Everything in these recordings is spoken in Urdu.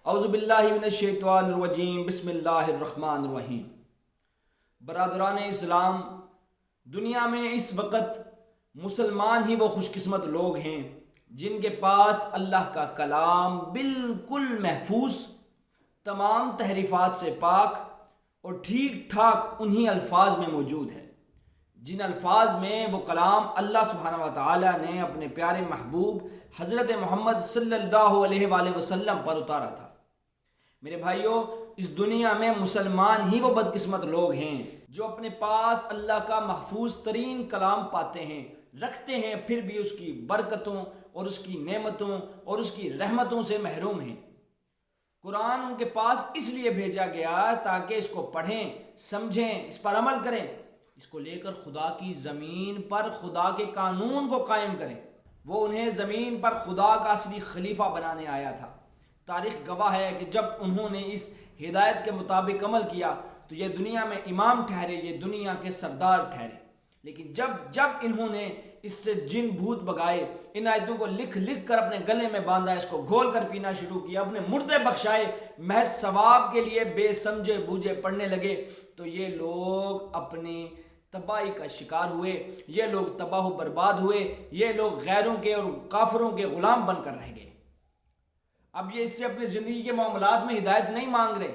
اعوذ باللہ من الشیطان الرجیم، بسم اللہ الرحمن الرحیم۔ برادران اسلام، دنیا میں اس وقت مسلمان ہی وہ خوش قسمت لوگ ہیں جن کے پاس اللہ کا کلام بالکل محفوظ، تمام تحریفات سے پاک اور ٹھیک ٹھاک انہی الفاظ میں موجود ہے جن الفاظ میں وہ کلام اللہ سبحانہ و تعالی نے اپنے پیارے محبوب حضرت محمد صلی اللہ علیہ وآلہ وسلم پر اتارا تھا۔ میرے بھائیوں، اس دنیا میں مسلمان ہی وہ بدقسمت لوگ ہیں جو اپنے پاس اللہ کا محفوظ ترین کلام پاتے ہیں، رکھتے ہیں، پھر بھی اس کی برکتوں اور اس کی نعمتوں اور اس کی رحمتوں سے محروم ہیں۔ قرآن ان کے پاس اس لیے بھیجا گیا تاکہ اس کو پڑھیں، سمجھیں، اس پر عمل کریں، اس کو لے کر خدا کی زمین پر خدا کے قانون کو قائم کریں۔ وہ انہیں زمین پر خدا کا اصلی خلیفہ بنانے آیا تھا۔ تاریخ گواہ ہے کہ جب انہوں نے اس ہدایت کے مطابق عمل کیا تو یہ دنیا میں امام ٹھہرے، یہ دنیا کے سردار ٹھہرے۔ لیکن جب انہوں نے اس سے جن بھوت بگائے، ان آیتوں کو لکھ لکھ کر اپنے گلے میں باندھا، اس کو گھول کر پینا شروع کیا، اپنے مردے بخشائے، محض ثواب کے لیے بے سمجھے بوجھے پڑھنے لگے، تو یہ لوگ اپنی تباہی کا شکار ہوئے، یہ لوگ تباہ و برباد ہوئے، یہ لوگ غیروں کے اور کافروں کے غلام بن کر رہ گئے۔ اب یہ اس سے اپنی زندگی کے معاملات میں ہدایت نہیں مانگ رہے،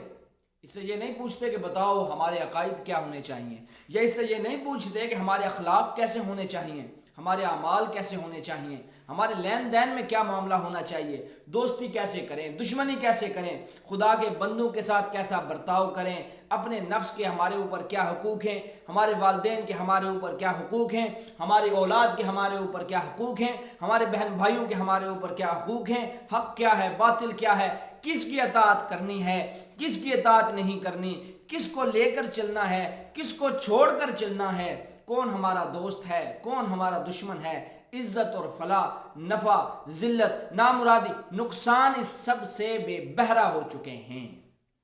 اس سے یہ نہیں پوچھتے کہ بتاؤ ہمارے عقائد کیا ہونے چاہیے، یا اس سے یہ نہیں پوچھتے کہ ہمارے اخلاق کیسے ہونے چاہیے، ہمارے اعمال کیسے ہونے چاہیے، ہمارے لین دین میں کیا معاملہ ہونا چاہیے، دوستی کیسے کریں، دشمنی کیسے کریں، خدا کے بندوں کے ساتھ کیسا برتاؤ کریں، اپنے نفس کے ہمارے اوپر کیا حقوق ہیں، ہمارے والدین کے ہمارے اوپر کیا حقوق ہیں، ہماری اولاد کے ہمارے اوپر کیا حقوق ہیں، ہمارے بہن بھائیوں کے ہمارے اوپر کیا حقوق ہیں، حق کیا ہے، باطل کیا ہے، کس کی اطاعت کرنی ہے، کس کی اطاعت نہیں کرنی، کس کو لے کر چلنا ہے، کس کو چھوڑ کر چلنا ہے، کون ہمارا دوست ہے، کون ہمارا دشمن ہے، عزت اور فلاح، نفع، ذلت، نامرادی، نقصان، اس سب سے بے بہرا ہو چکے ہیں۔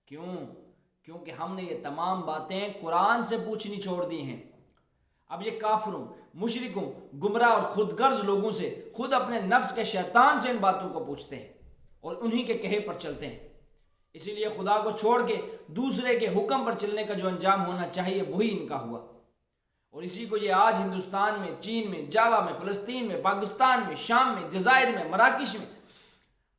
کیونکہ ہم نے یہ تمام باتیں قرآن سے پوچھنی چھوڑ دی ہیں۔ اب یہ کافروں، مشرکوں، گمراہ اور خود غرض لوگوں سے، خود اپنے نفس کے شیطان سے ان باتوں کو پوچھتے ہیں اور انہی کے کہے پر چلتے ہیں۔ اسی لیے خدا کو چھوڑ کے دوسرے کے حکم پر چلنے کا جو انجام ہونا چاہیے وہی ان کا ہوا، اور اسی کو یہ آج ہندوستان میں، چین میں، جاوا میں، فلسطین میں، پاکستان میں، شام میں، جزائر میں، مراکش میں،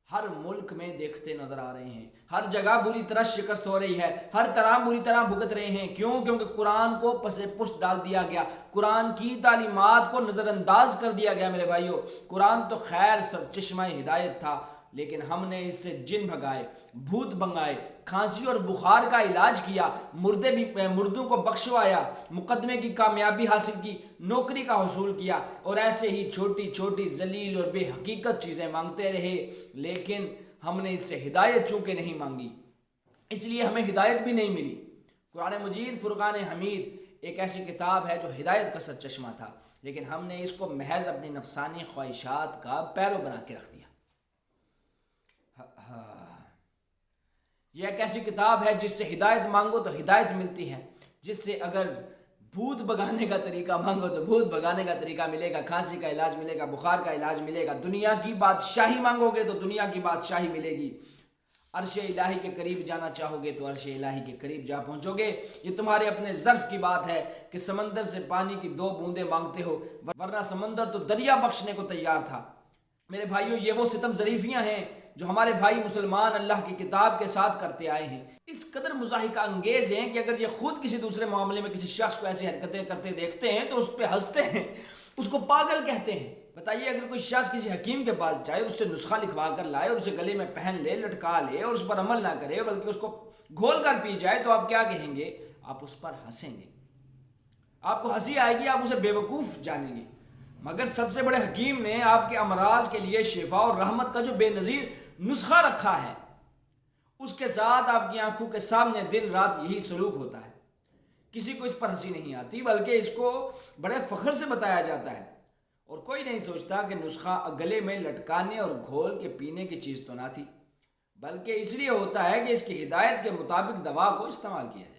ہر ملک میں دیکھتے نظر آ رہے ہیں۔ ہر جگہ بری طرح شکست ہو رہی ہے، ہر طرح بری طرح بھگت رہے ہیں۔ کیونکہ قرآن کو پس پشت ڈال دیا گیا، قرآن کی تعلیمات کو نظر انداز کر دیا گیا۔ میرے بھائیوں، قرآن تو خیر سرچشمہ ہدایت تھا، لیکن ہم نے اس سے جن بھگائے، بھوت بنگائے، کھانسی اور بخار کا علاج کیا، مردوں کو بخشوایا، مقدمے کی کامیابی حاصل کی، نوکری کا حصول کیا، اور ایسے ہی چھوٹی چھوٹی ذلیل اور بے حقیقت چیزیں مانگتے رہے۔ لیکن ہم نے اس سے ہدایت چونکہ نہیں مانگی، اس لیے ہمیں ہدایت بھی نہیں ملی۔ قرآن مجید فرقان حمید ایک ایسی کتاب ہے جو ہدایت کا سرچشمہ تھا، لیکن ہم نے اس کو محض اپنی نفسانی خواہشات کا پیرو بنا کے رکھ دیا۔ یہ ایک ایسی کتاب ہے جس سے ہدایت مانگو تو ہدایت ملتی ہے، جس سے اگر بھوت بگانے کا طریقہ مانگو تو بھوت بگانے کا طریقہ ملے گا، کھانسی کا علاج ملے گا، بخار کا علاج ملے گا، دنیا کی بادشاہی مانگو گے تو دنیا کی بادشاہی ملے گی، عرش الہی کے قریب جانا چاہو گے تو عرش الہی کے قریب جا پہنچو گے۔ یہ تمہارے اپنے ظرف کی بات ہے کہ سمندر سے پانی کی 2 بوندیں مانگتے ہو، ورنہ سمندر تو دریا بخشنے کو تیار تھا۔ میرے بھائیوں، یہ وہ ستم ظریفیاں ہیں جو ہمارے بھائی مسلمان اللہ کی کتاب کے ساتھ کرتے آئے ہیں۔ اس قدر مضحکہ انگیز ہیں کہ اگر یہ خود کسی دوسرے معاملے میں کسی شخص کو ایسی حرکتیں کرتے دیکھتے ہیں تو اس پہ ہنستے ہیں، اس کو پاگل کہتے ہیں۔ بتائیے، اگر کوئی شخص کسی حکیم کے پاس جائے، اس سے نسخہ لکھوا کر لائے اور اسے گلے میں پہن لے، لٹکا لے اور اس پر عمل نہ کرے بلکہ اس کو گھول کر پی جائے، تو آپ کیا کہیں گے؟ آپ اس پر ہنسیں گے، آپ کو ہنسی آئے گی، آپ اسے بیوقوف جانیں گے۔ مگر سب سے بڑے حکیم نے آپ کے امراض کے لیے شفا اور رحمت کا جو بے نظیر نسخہ رکھا ہے، اس کے ساتھ آپ کی آنکھوں کے سامنے دن رات یہی سلوک ہوتا ہے۔ کسی کو اس پر ہنسی نہیں آتی، بلکہ اس کو بڑے فخر سے بتایا جاتا ہے، اور کوئی نہیں سوچتا کہ نسخہ گلے میں لٹکانے اور گھول کے پینے کی چیز تو نہ تھی، بلکہ اس لیے ہوتا ہے کہ اس کی ہدایت کے مطابق دوا کو استعمال کیا جائے۔